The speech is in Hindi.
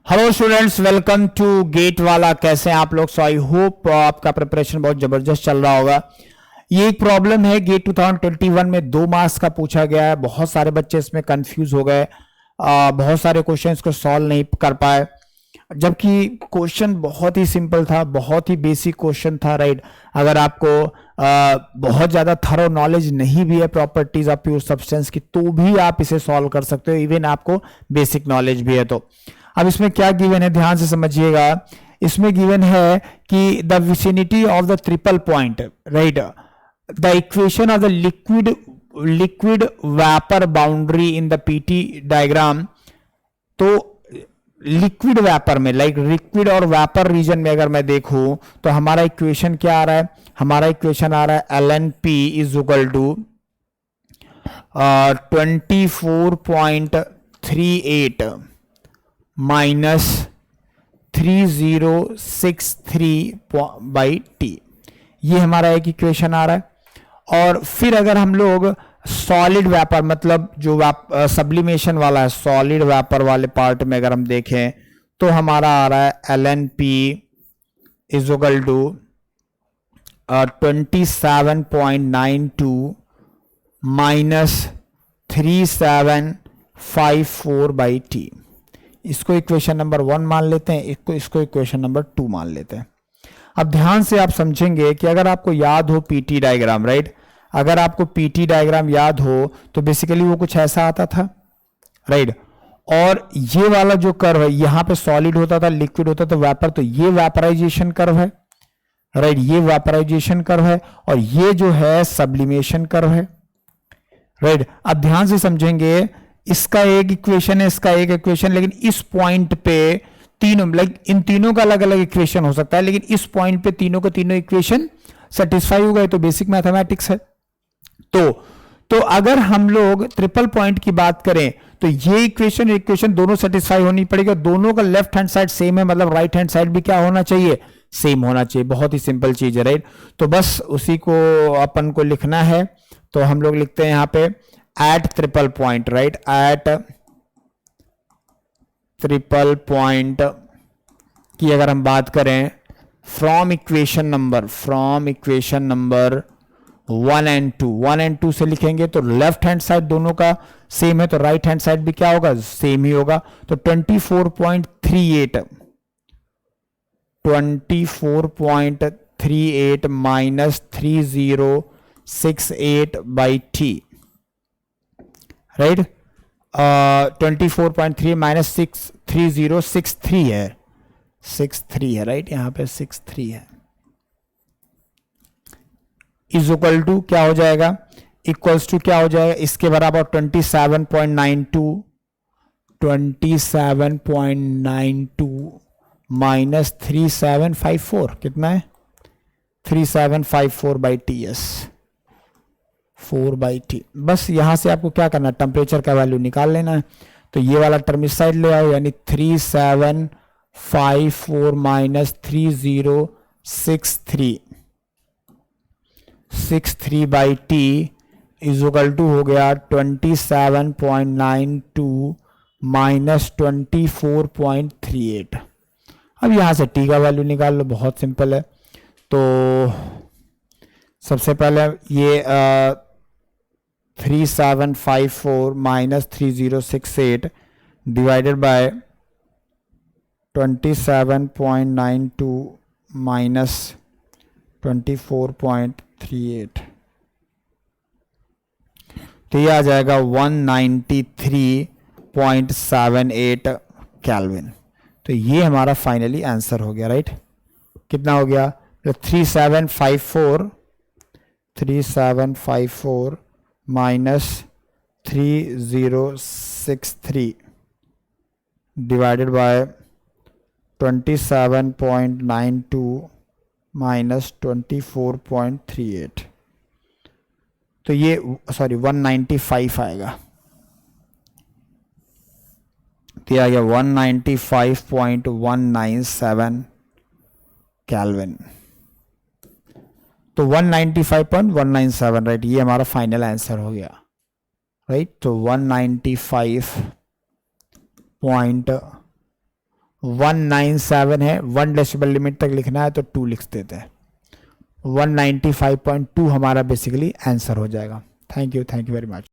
Hello students, welcome to GATE वाला। कैसे हैं आप लोग? सो आई होप आपका प्रिपरेशन बहुत जबरदस्त चल रहा होगा। ये एक प्रॉब्लम है, गेट 2021 में 2 मार्क्स का पूछा गया है। बहुत सारे बच्चे इसमें कंफ्यूज हो गए, बहुत सारे क्वेश्चंस को सॉल्व नहीं कर पाए, जबकि क्वेश्चन बहुत ही सिंपल था, बहुत ही बेसिक क्वेश्चन था, राइट। अगर आपको बहुत ज्यादा थरो नॉलेज नहीं भी है प्रॉपर्टीज ऑफ प्योर सब्सटेंस की, तो भी आप इसे सॉल्व कर सकते हो, इवन आपको बेसिक नॉलेज भी है तो। अब इसमें क्या गिवन है, ध्यान से समझिएगा। इसमें गिवन है कि the vicinity of the triple point, right, the equation of the liquid vapour boundary in the PT diagram. तो लिक्विड वेपर में, लाइक लिक्विड और वेपर रीजन में अगर मैं देखूं तो हमारा इक्वेशन क्या आ रहा है? हमारा इक्वेशन आ रहा है LNP is equal to 24.38 minus 3063 by T. ये हमारा एक इक्वेशन आ रहा है। और फिर अगर हम लोग सॉलिड वेपर, मतलब जो सब्लिमेशन वाला है, सॉलिड वेपर वाले पार्ट में अगर हम देखें तो हमारा आ रहा है LNP is equal to 27.92 minus 3754 by T. इसको इक्वेशन नंबर 1 मान लेते हैं, इसको इक्वेशन नंबर 2 मान लेते हैं। अब ध्यान से आप समझेंगे कि अगर आपको याद हो पीटी डायग्राम, राइट, अगर आपको पीटी डायग्राम याद हो तो बेसिकली वो कुछ ऐसा आता था, राइट। और ये वाला जो कर्व है, यहां पे सॉलिड होता था, लिक्विड होता था, वेपर, तो ये वेपराइजेशन कर्व है, राइट, ये वेपराइजेशन कर्व है। और ये जो है सब्लिमेशन कर्व है, राइट। अब ध्यान से समझेंगे, इसका एक इक्वेशन है, इसका एक इक्वेशन, लेकिन इस पॉइंट पे तीनों, लाइक इन तीनों का अलग अलग इक्वेशन हो सकता है, लेकिन इस पॉइंट पे तीनों को तीनों इक्वेशन सेटिस्फाई हो गए, तो बेसिक मैथमेटिक्स है। तो अगर हम लोग ट्रिपल पॉइंट की बात करें तो ये इक्वेशन दोनों सेटिस्फाई होनी पड़ेगी। दोनों का लेफ्ट हैंड साइड सेम है, मतलब राइट हैंड साइड भी क्या होना चाहिए? सेम होना चाहिए। बहुत ही सिंपल चीज है, राइट। तो बस उसी को अपन को लिखना है। तो हम लोग लिखते हैं यहां पे at triple point, right, at triple point की अगर हम बात करें फ्रॉम इक्वेशन नंबर 1 एंड 2 से लिखेंगे तो लेफ्ट हैंड साइड दोनों का सेम है, तो राइट हैंड साइड भी क्या होगा? सेम ही होगा। तो 24.38 minus 3068 by T, right. 24.3 minus 3063 है, 63 है, राइट, यहां पे 63 है, इज इक्वल टू क्या हो जाएगा? इक्वल्स टू क्या हो जाएगा? इसके बराबर 27.92 माइनस 3754, कितना है? 3754 by T, yes, 4 by T. बस यहां से आपको क्या करना है? टेम्परेचर का वैल्यू निकाल लेना है। तो ये वाला टर्म इस साइड ले आओ, यानी 3754 minus 3063 by T is equal to हो गया 27.92 माइनस 24.38। अब यहां से टी का वैल्यू निकाल लो, बहुत सिंपल है। तो सबसे पहले ये 3754 माइनस 3068 डिवाइडेड बाय 27.92 माइनस 24.38, तो ये आ जाएगा 193.78 केल्विन। तो ये हमारा फाइनली आंसर हो गया, राइट। कितना हो गया? 3754 माइनस 3063 डिवाइडेड बाय 27.92 माइनस 24.38, तो ये 195 आएगा। तो आ गया 195.197 केल्विन। तो 195.197, राइट, ये हमारा फाइनल आंसर हो गया, राइट। तो 195.1 197 है, 1 डेसिबल लिमिट तक लिखना है तो 2 लिख देते हैं। 195.2 हमारा बेसिकली आंसर हो जाएगा। Thank you very much.